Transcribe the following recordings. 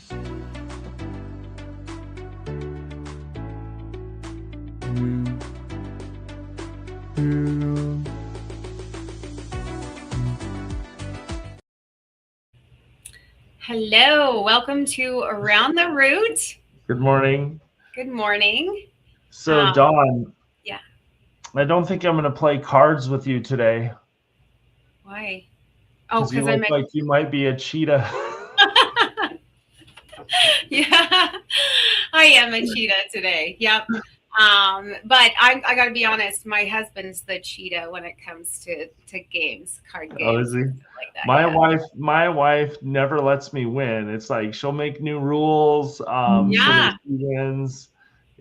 Hello, welcome to Around the Root. Good morning. Good morning. So, Dawn, Yeah. I don't think I'm going to play cards with you today Why? Oh, because you because look like you might be a cheetah. Yeah, I am a cheetah today. Yep. But I got to be honest. My husband's the cheetah when it comes to games, card Oh, games, is he? and stuff like that. My Yeah. wife never lets me win. It's like she'll make new rules so that Yeah. she wins.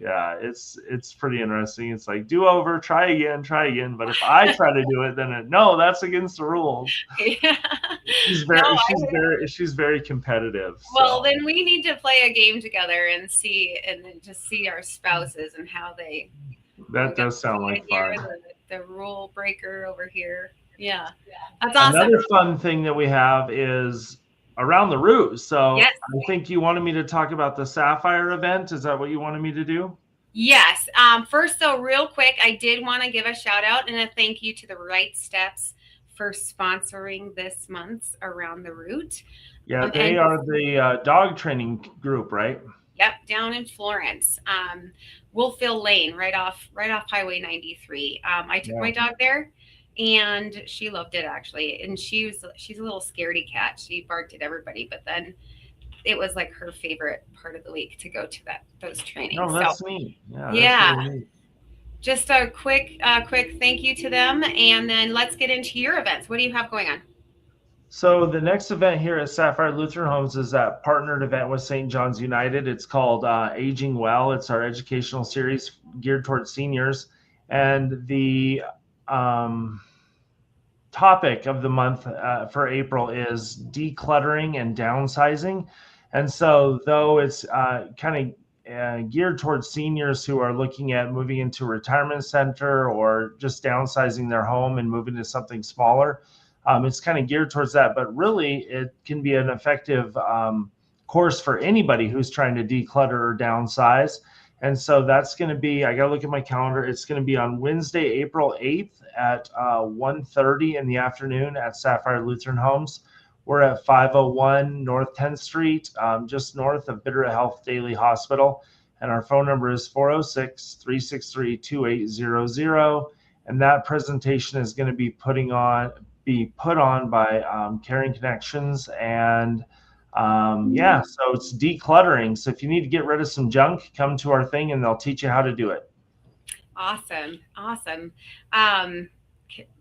Yeah, it's pretty interesting. It's like do over, try again. But if I try to do it, then no, that's against the rules. Yeah. She's No, she's very competitive. well, So then we need to play a game together and then just see our spouses and how they. We that got does sound like here, fun. the rule breaker over here. Yeah, that's awesome. Another fun thing that we have is around the root. So Yes. I think you wanted me to talk about the Sapphire event. Is that what you wanted me to do? Yes. First, though, real quick, I did want to give a shout out and a thank you to the Right Steps for sponsoring this month's Around the Root. Yeah, they And are the dog training group, right? yep, down in Florence, Wolfville Lane, right off Highway 93. I took my dog there, and she loved it actually. And she's a little scaredy cat. She barked at everybody, but then it was like her favorite part of the week to go to those trainings. Oh, that's neat. Yeah, yeah, that's really neat. just a quick thank you to them, and then let's get into your events. What do you have going on? So the next event here at Sapphire Lutheran Homes is that partnered event with St. John's United. It's called Aging Well. It's our educational series geared towards seniors. And the topic of the month for April is decluttering and downsizing. And so though it's kind of geared towards seniors who are looking at moving into a retirement center or just downsizing their home and moving to something smaller, it's kind of geared towards that, but really it can be an effective course for anybody who's trying to declutter or downsize. And so that's going to be, I got to look at my calendar. It's going to be on Wednesday, April 8th at 1:30 in the afternoon at Sapphire Lutheran Homes. We're at 501 North 10th Street, just north of Bitterroot Health Daily Hospital. And our phone number is 406-363-2800. And that presentation is going to be put on by Caring Connections. And so it's decluttering. So if you need to get rid of some junk, come to our thing and they'll teach you how to do it. Awesome.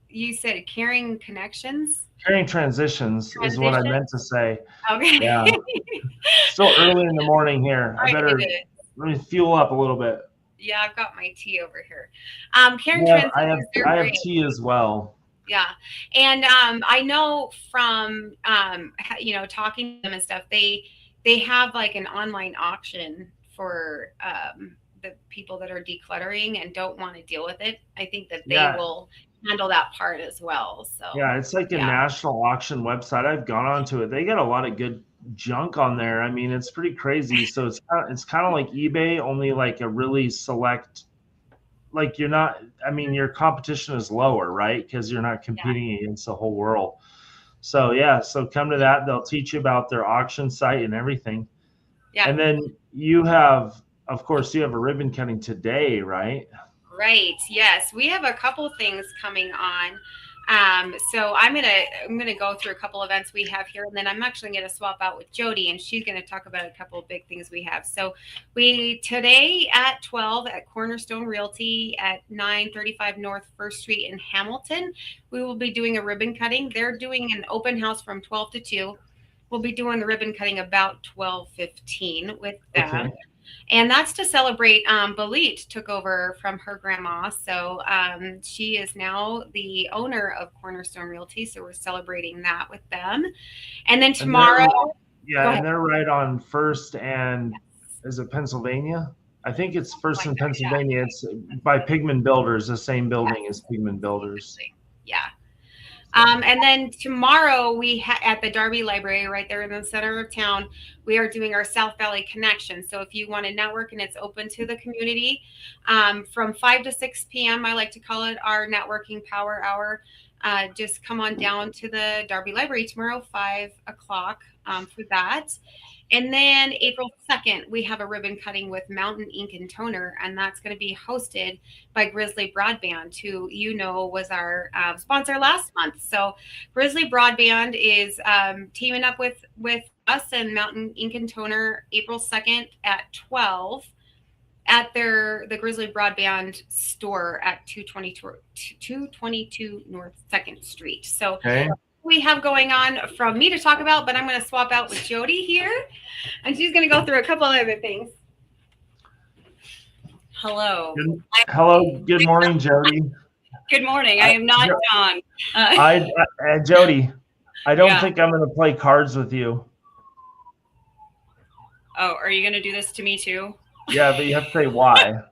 You said Caring Connections? Caring Transitions is what I meant to say. Okay. Yeah. Still early in the morning here. I better let me fuel up a little bit. Yeah, I've got my tea over here. Transitions, I have tea as well. Yeah. And I know from talking to them and stuff, they have like an online auction for the people that are decluttering and don't want to deal with it. I think that they will handle that part as well. So yeah, it's like a national auction website. I've gone onto it. They got a lot of good junk on there. I mean, it's pretty crazy. So it's kind of like eBay, only like a really select. Like your competition is lower, right? Because you're not competing against the whole world. So come to that. They'll teach you about their auction site and everything. Yeah. And then you have a ribbon cutting today, right? Right. Yes, we have a couple things coming on. So I'm gonna go through a couple events we have here, and then I'm actually gonna swap out with Jody, and she's gonna talk about a couple of big things we have. So today at 12 at Cornerstone Realty at 935 North First Street in Hamilton, we will be doing a ribbon cutting. They're doing an open house from 12 to 2. We'll be doing the ribbon cutting about 12:15 with them. Okay. And that's to celebrate Balit took over from her grandma. So she is now the owner of Cornerstone Realty. So we're celebrating that with them. And then tomorrow. And they're right on First and is it Pennsylvania? I think it's First and Pennsylvania. It's by Pigman Builders, the same building as Pigman Builders. Yeah. And then tomorrow at the Darby Library, right there in the center of town, we are doing our South Valley Connection. So if you want to network, and it's open to the community, from 5 to 6 p.m., I like to call it our networking power hour. Just come on down to the Darby Library tomorrow, 5 o'clock, for that. And then April 2nd, we have a ribbon cutting with Mountain Ink and Toner, and that's going to be hosted by Grizzly Broadband, who was our sponsor last month. So Grizzly Broadband is teaming up with us and Mountain Ink and Toner April 2nd at 12 at the Grizzly Broadband store at 222 North 2nd Street. So Okay. we have going on from me to talk about, but I'm going to swap out with Jody here, and she's going to go through a couple other things. Hello. Hello. Good morning, Jody. Good morning. I am not Dawn. Jody, I don't think I'm going to play cards with you. Oh, are you going to do this to me too? Yeah, but you have to say why.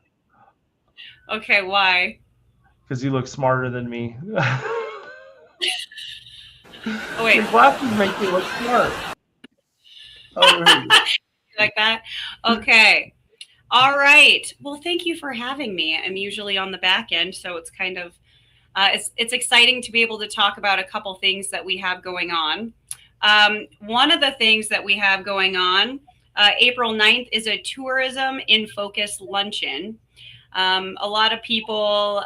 Okay, why? Because you look smarter than me. Oh, wait. Your glasses make you look smart. Oh, really? Like that? Okay. All right. Well, thank you for having me. I'm usually on the back end, so it's kind of it's exciting to be able to talk about a couple things that we have going on. One of the things that we have going on, April 9th, is a Tourism in Focus luncheon. A lot of people,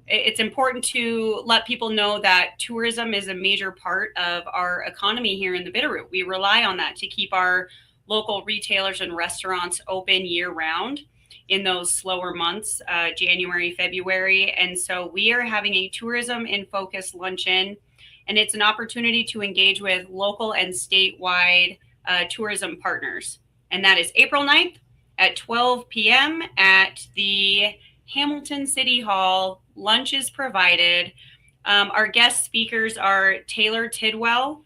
it's important to let people know that tourism is a major part of our economy here in the Bitterroot. We rely on that to keep our local retailers and restaurants open year round in those slower months, January, February. And so we are having a Tourism in Focus luncheon, and it's an opportunity to engage with local and statewide tourism partners. And that is April 9th at 12 p.m. at the Hamilton City Hall. Lunch is provided. Our guest speakers are Taylor Tidwell.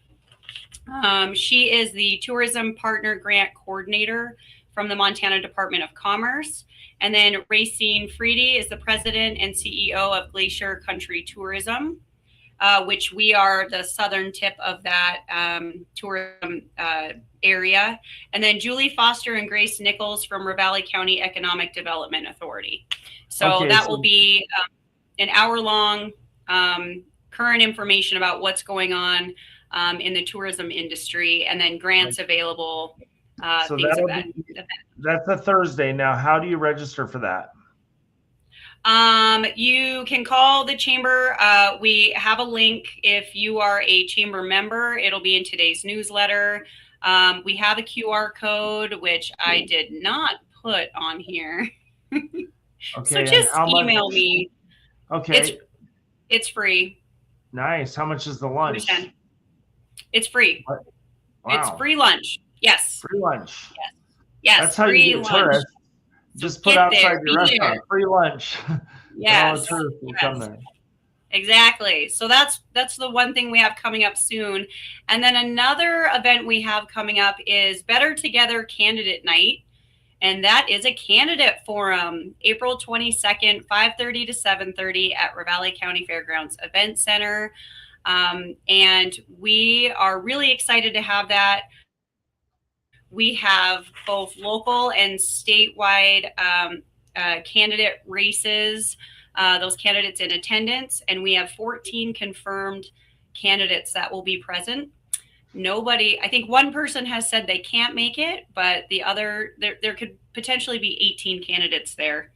She is the Tourism Partner Grant Coordinator from the Montana Department of Commerce. And then Racine Freedy is the President and CEO of Glacier Country Tourism, which we are the southern tip of that tourism area. And then Julie Foster and Grace Nichols from Ravalli County Economic Development Authority. So that will be an hour-long current information about what's going on in the tourism industry, and then grants available. So that's a Thursday. Now, how do you register for that? You can call the chamber. We have a link. If you are a chamber member, it'll be in today's newsletter. We have a QR code, which I did not put on here. Okay. So just email me. Okay. It's free. Nice. How much is the lunch? It's free. Wow. It's free lunch. Yes. Free lunch. Yes. That's how you get tourists. Just put outside your restaurant, free lunch. Yes. All the tourists will come there. Exactly. So that's the one thing we have coming up soon. And then another event we have coming up is Better Together Candidate Night. And that is a candidate forum, April 22nd, 5:30 to 7:30 at Ravalli County Fairgrounds Event Center. And we are really excited to have that. We have both local and statewide candidate races, those candidates in attendance, and we have 14 confirmed candidates that will be present. I think one person has said they can't make it, but the other, there could potentially be 18 candidates there.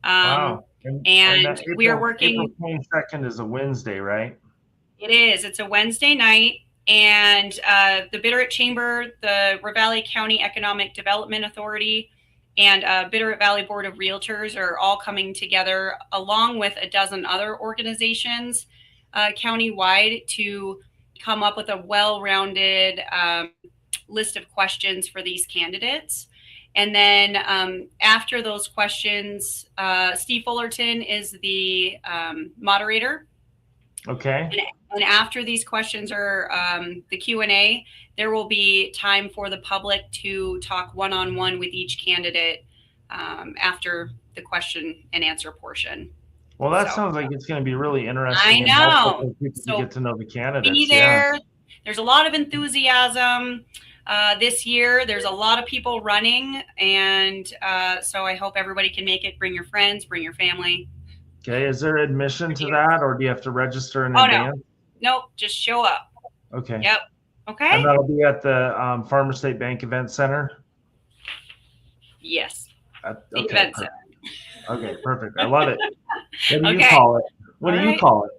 Wow. And we are working. April 22nd is a Wednesday, right? It is. It's a Wednesday night. And the Bitterroot Chamber, the Ravalli County Economic Development Authority, and Bitterroot Valley Board of Realtors are all coming together, along with a dozen other organizations countywide, to come up with a well-rounded list of questions for these candidates. And then after those questions, Steve Fullerton is the moderator. Okay. And after these questions are the Q&A, there will be time for the public to talk one-on-one with each candidate after the question and answer portion. Well, that So, sounds like it's going to be really interesting I and helpful for know. people So to get to know the candidates. be there. There's a lot of enthusiasm this year. There's a lot of people running, and so I hope everybody can make it. Bring your friends, bring your family. Okay, is there admission to that, or do you have to register in Oh advance? no, nope, just show up. Okay. Yep. Okay. And that'll be at the Farmer State Bank Event Center? Yes. The Okay, event perfect. center. Okay, perfect. I love it. What do you Okay. call it? What All do you right. call it?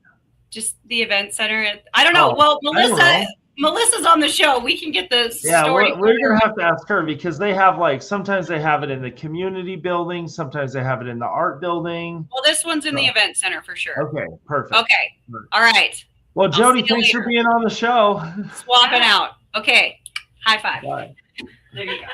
Just the event center. I don't know. Oh, Well, I don't know. Melissa's on the show. We can get the Yeah, story. we're gonna have to ask her because they have sometimes they have it in the community building, sometimes they have it in the art building. Well, this one's in the event center for sure. Okay, perfect. Okay. All right. Well, Jody, see you thanks for later. being on the show. Swapping out. Okay. High five. Bye. There you go.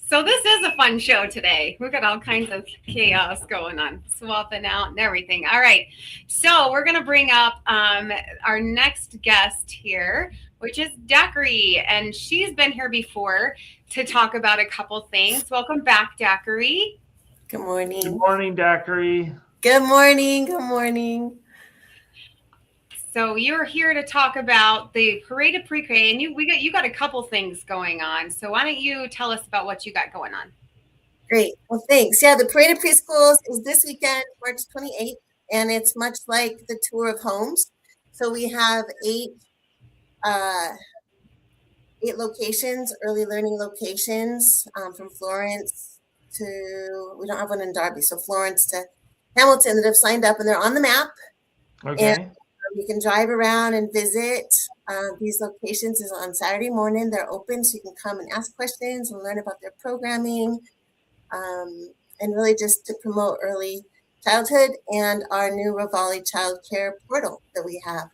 So this is a fun show today. We've got all kinds of chaos going on, swapping out and everything. All right. So we're going to bring up our next guest here, which is Dacre. And she's been here before to talk about a couple things. Welcome back, Dacre. Good morning. Good morning, Dacre. Good morning. Good morning. So you're here to talk about the Parade of Pre-K, and you got a couple things going on. So why don't you tell us about what you got going on? Great. Well, thanks. Yeah, the Parade of Preschools is this weekend, March 28th, and it's much like the tour of homes. So we have eight locations, early learning locations, from Florence to, we don't have one in Darby, so Florence to Hamilton that have signed up, and they're on the map. Okay. And you can drive around and visit these locations. Is on Saturday morning. They're open, so you can come and ask questions and learn about their programming, and really just to promote early childhood and our new Ravalli child care portal that we have.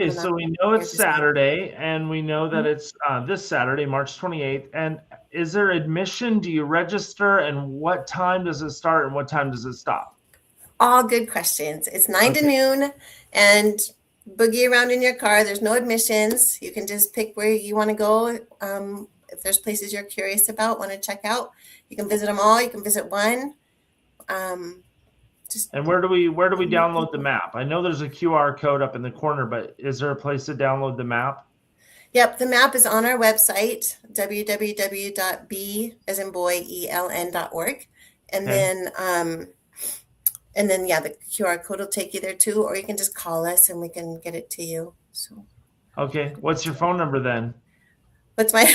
Okay, so we know it's Saturday, and we know that it's this Saturday, March 28th. And is there admission? Do you register? And what time does it start and what time does it stop? All good questions. It's 9 to noon, and boogie around in your car. There's no admissions. You can just pick where you want to go. If there's places you're curious about, want to check out, you can visit them all. You can visit one. And where do we download the map? I know there's a QR code up in the corner, but is there a place to download the map? Yep, the map is on our website, www.b.eln.org. And then, yeah, the QR code will take you there too, or you can just call us and we can get it to you. So, okay, what's your phone number then? What's my?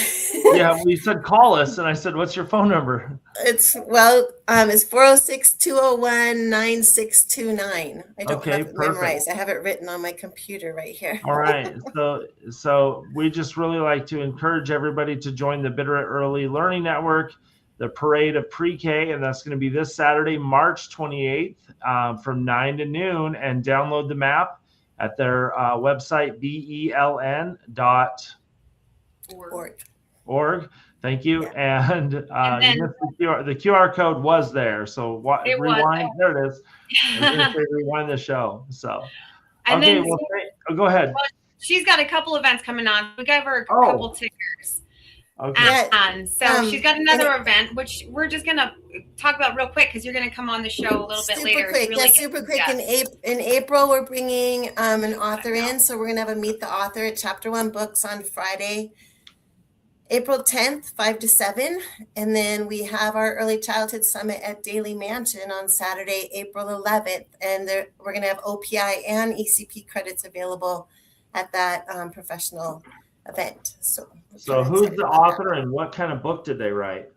Yeah, well, you said call us, and I said, what's your phone number? It's 406-201-9629. I don't have it memorized. I have it written on my computer right here. All right, so we just really like to encourage everybody to join the Bitterroot Early Learning Network, the Parade of Pre-K, and that's going to be this Saturday, March 28th, from 9 to noon, and download the map at their website, beln.org. Thank you. Yeah. And then, the QR code was there, so rewind. There it is. Rewind the show. So, and okay, then, go ahead. Well, she's got a couple events coming on. We gave her a couple tickers. Okay. So she's got another event, which we're just going to talk about real quick because you're going to come on the show a little bit later. Super quick. In April, we're bringing an author in. So we're going to have a Meet the Author at Chapter 1 Books on Friday, April 10th, 5 to 7. And then we have our Early Childhood Summit at Daily Mansion on Saturday, April 11th. And we're going to have OPI and ECP credits available at that professional event. So who's the author and what kind of book did they write?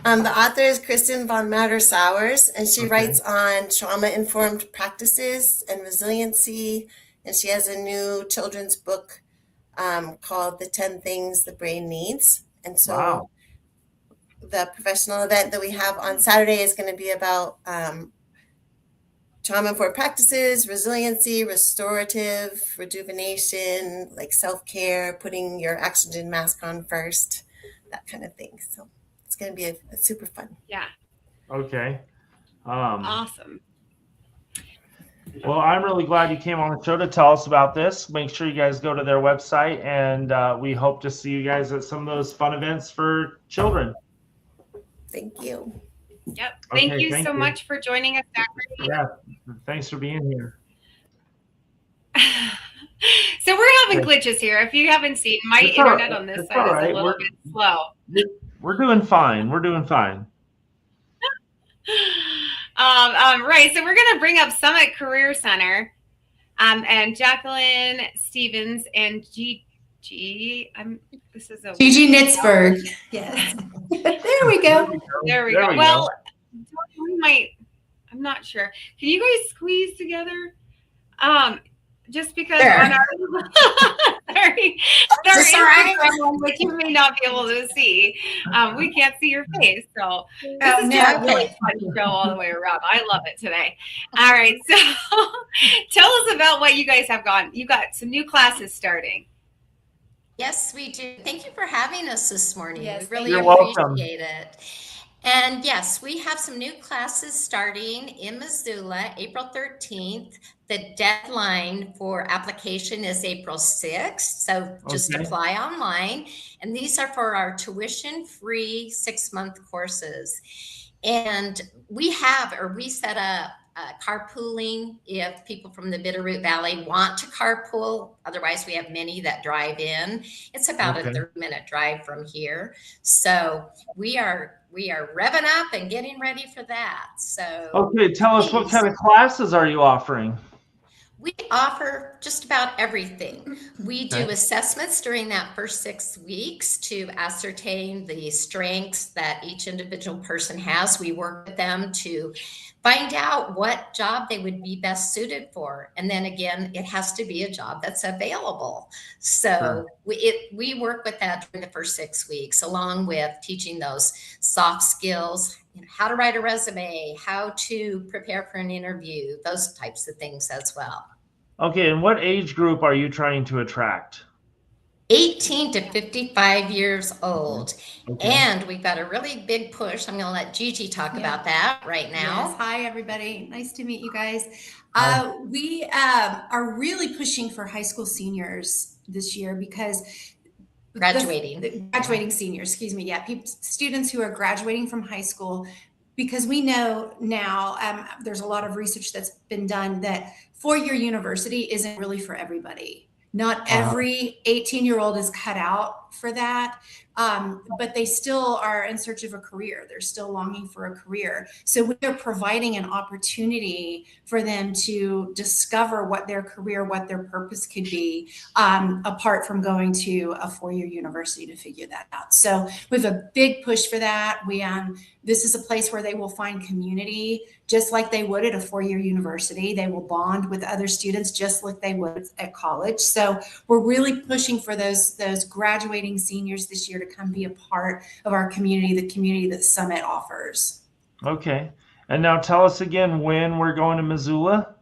The author is Kristen von Matter-Sowers, and she writes on trauma-informed practices and resiliency. And she has a new children's book called The 10 Things the Brain Needs. And so the professional event that we have on Saturday is going to be about trauma-informed practices, resiliency, restorative, rejuvenation, like self-care, putting your oxygen mask on first, that kind of thing. So it's going to be a super fun. Yeah. Okay. Awesome. Well, I'm really glad you came on the show to tell us about this. Make sure you guys go to their website, and we hope to see you guys at some of those fun events for children. Thank you. Yep. Thank Okay, you so much for joining us, Zachary. Yeah, thanks for being here. So we're having glitches here. If you haven't seen, my internet on this side is a little bit slow. We're doing fine. We're doing fine. Right. So we're going to bring up Summit Career Center, and Jacqueline Stevens and Gigi Nitzberg. Yes. There we go. There we go. Well, we might. I'm not sure. Can you guys squeeze together? Just because on our sorry, which you may not be able to see, we can't see your face. So this is just a really fun show all the way around. I love it today. All right, so tell us about what you guys have gone. You got some new classes starting. Yes, we do. Thank you for having us this morning. Yes, we really appreciate it. And yes, we have some new classes starting in Missoula, April 13th. The deadline for application is April 6th. So just apply online. And these are for our tuition-free 6-month courses. And we set up carpooling if people from the Bitterroot Valley want to carpool. Otherwise, we have many that drive in. It's about a 30-minute drive from here. So we are revving up and getting ready for that. So tell us, what kind of classes are you offering? We offer just about everything. We do assessments during that first 6 weeks to ascertain the strengths that each individual person has. We work with them to find out what job they would be best suited for. And then again, it has to be a job that's available. So we work with that during the first 6 weeks, along with teaching those soft skills, how to write a resume, how to prepare for an interview, those types of things as well. Okay, and what age group are you trying to attract? 18 to 55 years old. And we've got a really big push. I'm going to let Gigi talk about that right now. Yes. Hi, everybody. Nice to meet you guys. We are really pushing for high school seniors this year because graduating seniors, excuse me. Yeah, students who are graduating from high school, because we know now there's a lot of research that's been done that four-year university isn't really for everybody. Not every 18-year-old is cut out for that, but they still are in search of a career. They're still longing for a career. So we are providing an opportunity for them to discover what their career, what their purpose could be, apart from going to a four-year university to figure that out. So we have a big push for that. This is a place where they will find community, just like they would at a four-year university. They will bond with other students just like they would at college. So we're really pushing for those graduating seniors this year to come be a part of our community, the community that Summit offers. Okay. And now tell us again when we're going to Missoula.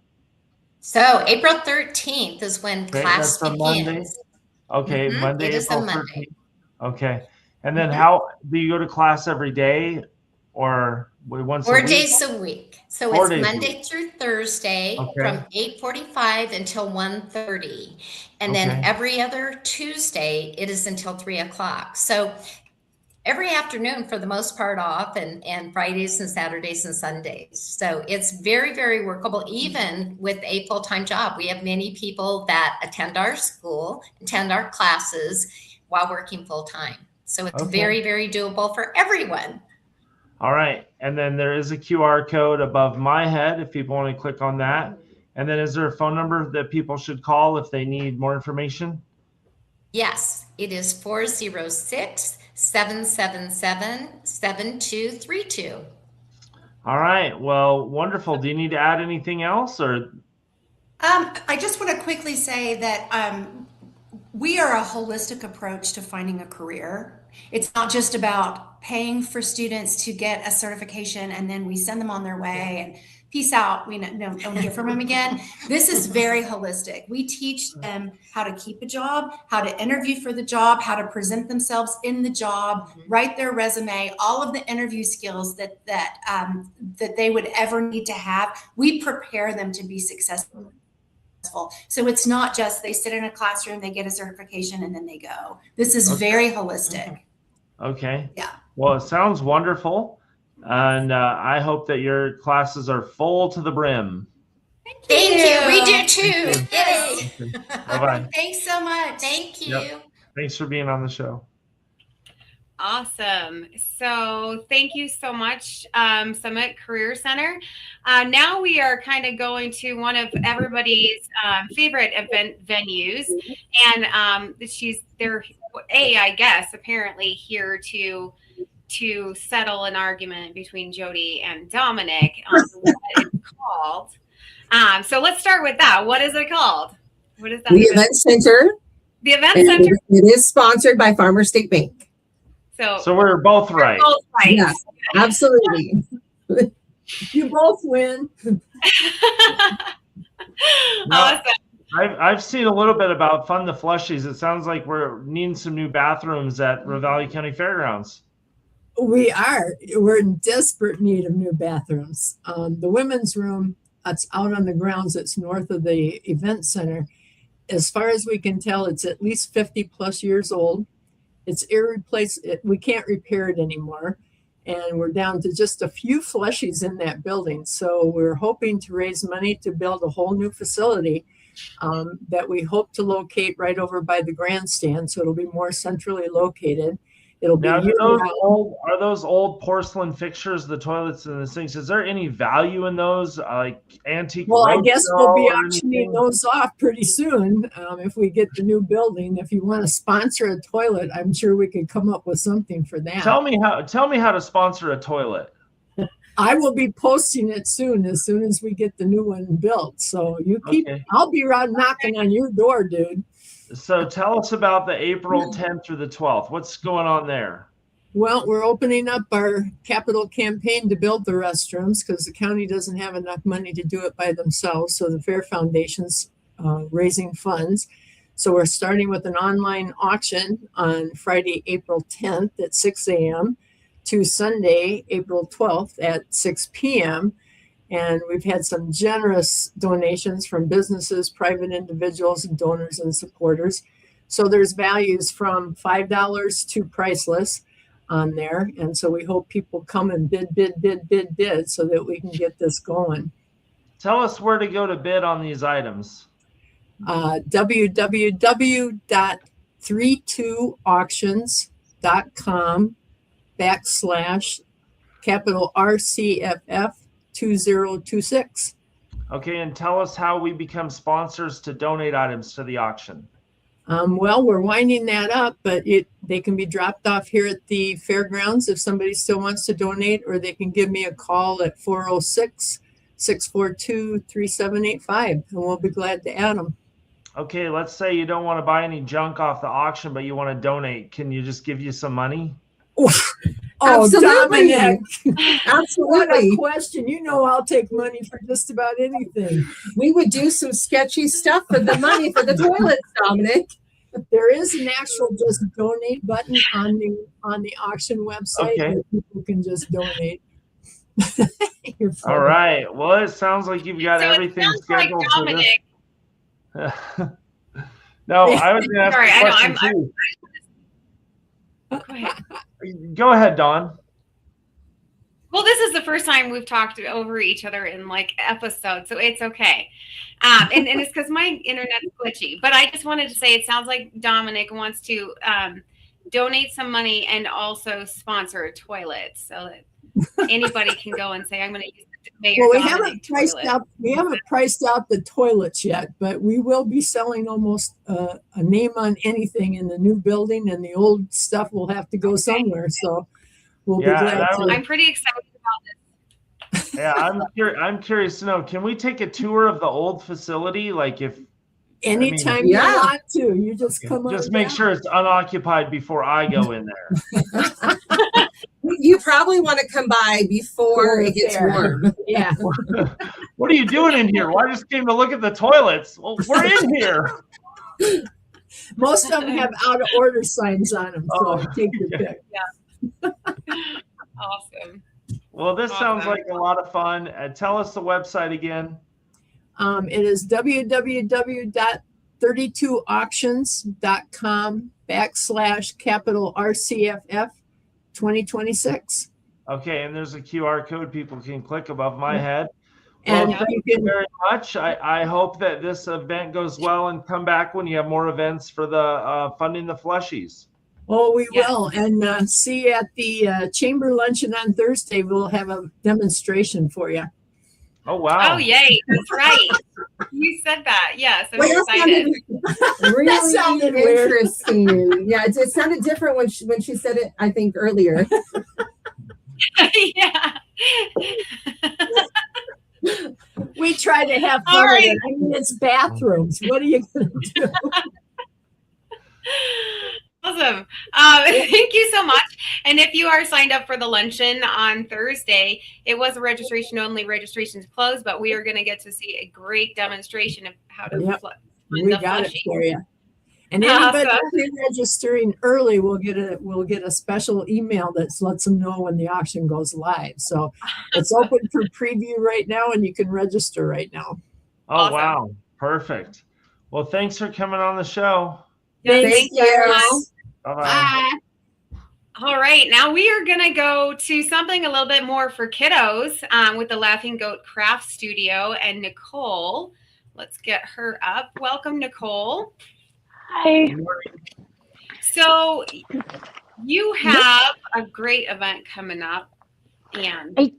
So April 13th is when class begins. Monday. Okay, Monday, it is April a Monday. 13th. Okay. And then how do you go to class every day or once a week? 4 days a week. So it's Monday through Thursday from 8:45 until 1:30. And then every other Tuesday, it is until 3 o'clock. So every afternoon for the most part off, and Fridays and Saturdays and Sundays. So it's very, very workable, even with a full-time job. We have many people that attend our school, attend our classes while working full-time. So it's very, very doable for everyone. All right. And then there is a QR code above my head if people want to click on that. And then is there a phone number that people should call if they need more information? Yes, it is 406-777-7232. All right. Well, wonderful. Do you need to add anything else or? I just want to quickly say that we are a holistic approach to finding a career. It's not just about paying for students to get a certification and then we send them on their way and peace out. We don't hear from them again. This is very holistic. We teach them how to keep a job, how to interview for the job, how to present themselves in the job, write their resume, all of the interview skills that they would ever need to have. We prepare them to be successful. So it's not just they sit in a classroom, they get a certification, and then they go. This is very holistic. Okay. Yeah. Well, it sounds wonderful. And I hope that your classes are full to the brim. Thank you. We do too. Yes. Yay. Bye-bye. Thanks so much. Thank you. Yep. Thanks for being on the show. Awesome. So thank you so much, Summit Career Center. Now we are kind of going to one of everybody's favorite event venues. And they're, I guess, apparently here to settle an argument between Jody and Dominic on what it's called. So let's start with that. What is it called? What is that? The Event Center. The Event Center. It is sponsored by Farmer State Bank. So we're both right. Both right. Yeah, absolutely. You both win. Awesome. I've seen a little bit about Fund the Flushies. It sounds like we're needing some new bathrooms at Ravalli County Fairgrounds. We are. We're in desperate need of new bathrooms. The women's room that's out on the grounds, it's north of the event center. As far as we can tell, it's at least 50 plus years old. It's irreplaceable. We can't repair it anymore. And we're down to just a few flushies in that building. So we're hoping to raise money to build a whole new facility that we hope to locate right over by the grandstand. So it'll be more centrally located. It'll be now, are those old porcelain fixtures, the toilets and the sinks? Is there any value in those, like antique? Well, I guess we'll be auctioning those off pretty soon if we get the new building. If you want to sponsor a toilet, I'm sure we could come up with something for that. Tell me how to sponsor a toilet. I will be posting it soon as we get the new one built. So I'll be around knocking on your door, dude. So tell us about the April 10th through the 12th. What's going on there? Well, we're opening up our capital campaign to build the restrooms because the county doesn't have enough money to do it by themselves. So the Fair Foundation's raising funds. So we're starting with an online auction on Friday, April 10th at 6 a.m. to Sunday, April 12th at 6 p.m. And we've had some generous donations from businesses, private individuals, and donors and supporters. So there's values from $5 to priceless on there. And so we hope people come and bid so that we can get this going. Tell us where to go to bid on these items. www.32auctions.com/capital RCFF 2026. Okay, and tell us how we become sponsors to donate items to the auction. Well, we're winding that up, but they can be dropped off here at the fairgrounds if somebody still wants to donate, or they can give me a call at 406-642-3785, and we'll be glad to add them. Okay, let's say you don't want to buy any junk off the auction, but you want to donate. Can you just give you some money? Absolutely. Dominic. Absolutely. What a question. You know I'll take money for just about anything. We would do some sketchy stuff for the money for the toilets, Dominic. There is an actual just donate button on the auction website where people can just donate. All right. Well, it sounds like you've got everything scheduled for this. No, I was going to ask a question too. Go ahead. Go ahead, Dawn. Well, this is the first time we've talked over each other in like episodes, so it's okay. And it's because my internet's glitchy. But I just wanted to say it sounds like Dominic wants to donate some money and also sponsor a toilet so that anybody can go and say, I'm going to use the Mayor Well, we Dominic haven't priced out the toilets yet, but we will be selling almost a name on anything in the new building, and the old stuff will have to go somewhere. So we'll be glad to. I'm pretty excited about this. Yeah, I'm curious to know, can we take a tour of the old facility? Like anytime you want to, you just come on. Just make sure it's unoccupied before I go in there. You probably want to come by before it gets warm. Yeah. What are you doing in here? Well, I just came to look at the toilets. Well, we're in here. Most of them have out of order signs on them, so take your pick. Yeah. Awesome. Well, this sounds like a lot of fun. Tell us the website again. It is www.32auctions.com/capital RCFF 2026. Okay, and there's a QR code people can click above my head. And Well, thank you very much. I hope that this event goes well, and come back when you have more events for the funding the Flushies. Oh, we will. And see you at the chamber luncheon on Thursday. We'll have a demonstration for you. Oh, wow. Oh, yay. That's right. You said that. Yes, I'm excited. Really sounded weird. interesting. Yeah, it sounded different when she said it, I think, earlier. Yeah. We try to have fun with it. I mean, it's bathrooms. What are you going to do? Awesome. Thank you so much. And if you are signed up for the luncheon on Thursday, it was a registration only. Registration's closed, but we are going to get to see a great demonstration of how to We got it for you. And anybody registering early will get a special email that lets them know when the auction goes live. So it's open for preview right now, and you can register right now. Oh, awesome. Wow. Perfect. Well, thanks for coming on the show. Thank you. Bye-bye. Bye. All right. Now we are going to go to something a little bit more for kiddos with the Laughing Goat Craft Studio and Nicole. Let's get her up. Welcome, Nicole. Hi. So you have a great event coming up, and I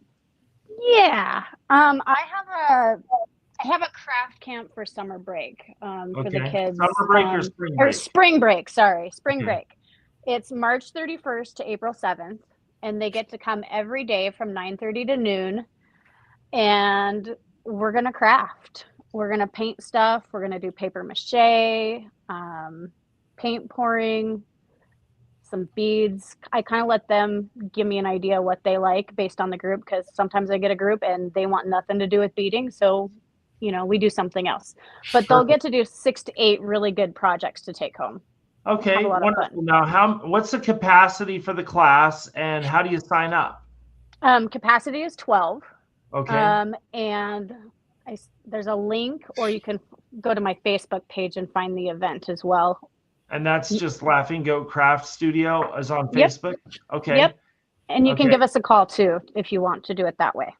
have a craft camp for summer break for the kids. Summer break or spring break? Or spring break, sorry, spring break. It's March 31st to April 7th, and they get to come every day from 9:30 to noon, and we're gonna craft. We're gonna paint stuff. We're gonna do paper mache, paint pouring, some beads. I kind of let them give me an idea what they like based on the group, because sometimes I get a group and they want nothing to do with beading, so we do something else. But they'll get to do 6 to 8 really good projects to take home. Okay, wonderful. Now, what's the capacity for the class, and how do you sign up? Capacity is 12. Okay. And there's a link, or you can go to my Facebook page and find the event as well. And that's just Laughing Goat Craft Studio is on Facebook? Yep. Okay. Yep. And you can give us a call too if you want to do it that way.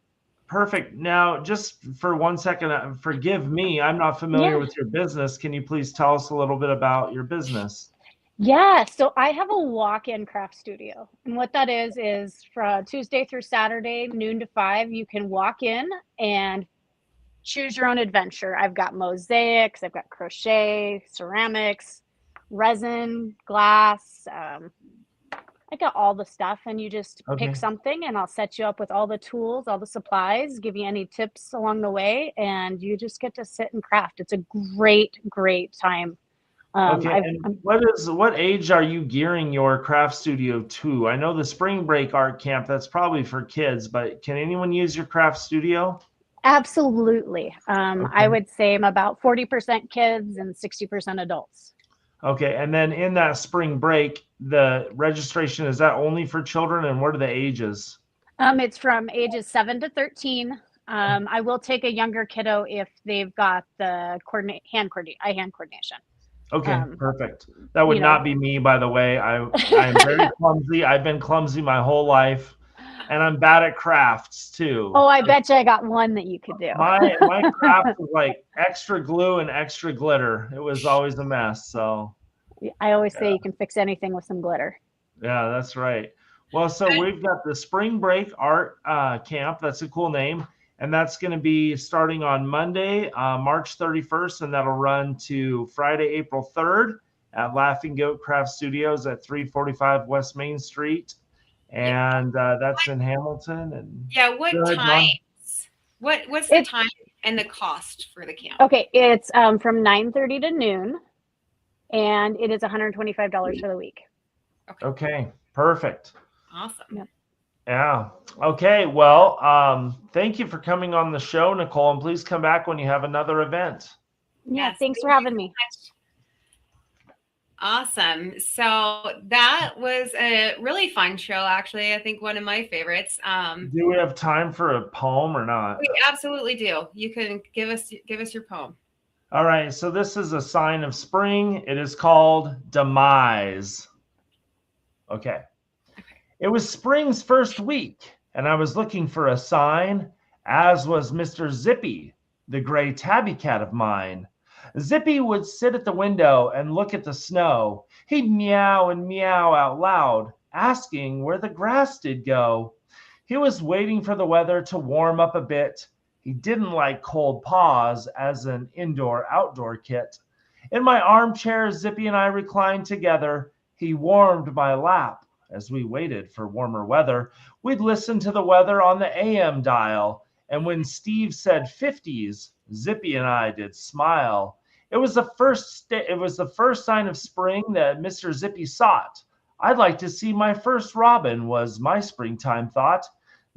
Perfect. Now, just for 1 second, forgive me, I'm not familiar with your business. Can you please tell us a little bit about your business? Yeah, so I have a walk-in craft studio. And what that is from Tuesday through Saturday, noon to 5, you can walk in and choose your own adventure. I've got mosaics, I've got crochet, ceramics, resin, glass. I got all the stuff, and you just pick something, and I'll set you up with all the tools, all the supplies, give you any tips along the way, and you just get to sit and craft. It's a great, great time. What age are you gearing your craft studio to? I know the spring break art camp, that's probably for kids, but can anyone use your craft studio? Absolutely. I would say I'm about 40% kids and 60% adults. Okay, and then in that spring break, the registration, is that only for children, and what are the ages? It's from ages 7 to 13. I will take a younger kiddo if they've got the hand coordination. Okay, perfect. That would not be me, by the way. I'm very clumsy. I've been clumsy my whole life, and I'm bad at crafts too. Oh, I bet you I got one that you could do. My craft was like extra glue and extra glitter. It was always a mess. So I always say you can fix anything with some glitter. Yeah, that's right. Well, so we've got the spring break art camp. That's a cool name. And that's going to be starting on Monday, March 31st, and that'll run to Friday, April 3rd at Laughing Goat Craft Studios at 345 West Main Street. And that's in Hamilton. And what times? What's the time and the cost for the camp? Okay, it's from 9:30 to noon, and it is $125 for the week. Okay, perfect. Awesome. Yep. Yeah. Okay. Well, thank you for coming on the show, Nicole, and please come back when you have another event. Yeah. Thanks for having me. Awesome. So that was a really fun show, actually. I think one of my favorites. Do we have time for a poem or not? We absolutely do. You can give us your poem. All right. So this is a sign of spring. It is called Demise. Okay. It was spring's first week. and I was looking for a sign, as was Mr. Zippy, the gray tabby cat of mine. Zippy would sit at the window and look at the snow. He'd meow and meow out loud, asking where the grass did go. He was waiting for the weather to warm up a bit. He didn't like cold paws as an indoor-outdoor kit. In my armchair, Zippy and I reclined together. He warmed my lap as we waited for warmer weather. We'd listen to the weather on the AM dial, and when Steve said 50s, Zippy and I did smile. It was the first sign of spring that Mr. Zippy sought. I'd like to see my first robin, was my springtime thought.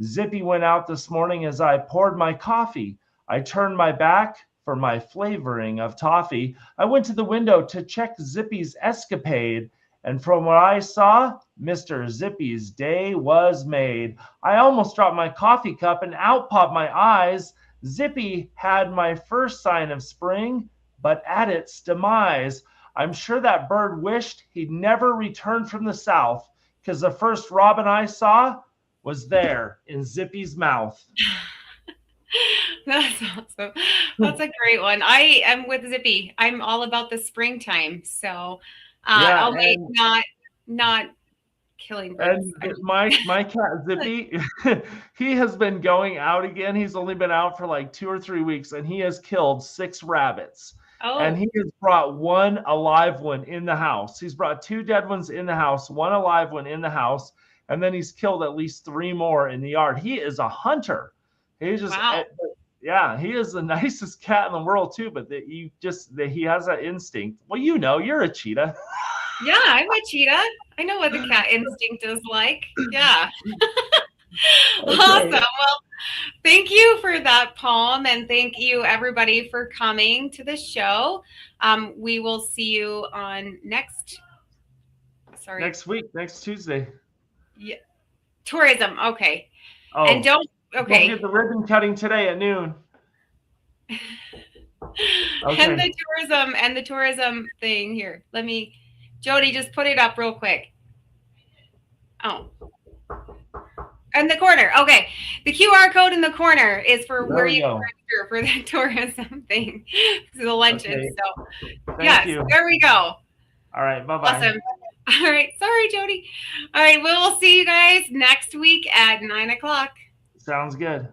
Zippy went out this morning as I poured my coffee. I turned my back for my flavoring of toffee. I went to the window to check Zippy's escapade, and from what I saw, Mr. Zippy's day was made. I almost dropped my coffee cup and out popped my eyes. Zippy had my first sign of spring, but at its demise. I'm sure that bird wished he'd never returned from the south, because the first robin I saw was there in Zippy's mouth. That's awesome. That's a great one. I am with Zippy. I'm all about the springtime. So Yeah, not killing birds. and my cat Zippy, he has been going out again. He's only been out for like 2 or 3 weeks, and he has killed 6 rabbits. Oh, And he has brought 1 alive one in the house. He's brought 2 dead ones in the house, 1 alive one in the house, and then he's killed at least 3 more in the yard. He is a hunter. He just, wow. yeah, he is the nicest cat in the world too. But he has that instinct. Well, you're a cheetah. Yeah, I'm a cheetah. I know what the cat instinct is like. Yeah. Okay. Awesome. Well, thank you for that poem, and thank you everybody for coming to the show. We will see you on next week, next Tuesday. Yeah. Tourism. Okay. Oh, and don't get the ribbon cutting today at noon. Okay. And the tourism thing here. Jody, just put it up real quick. Oh. In the corner. Okay. The QR code in the corner is for where you can register for the tourism thing. The luncheon. Okay. So Thank you. there we go. All right. Bye-bye. Awesome. All right. Sorry, Jody. All right. We will see you guys next week at 9:00. Sounds good.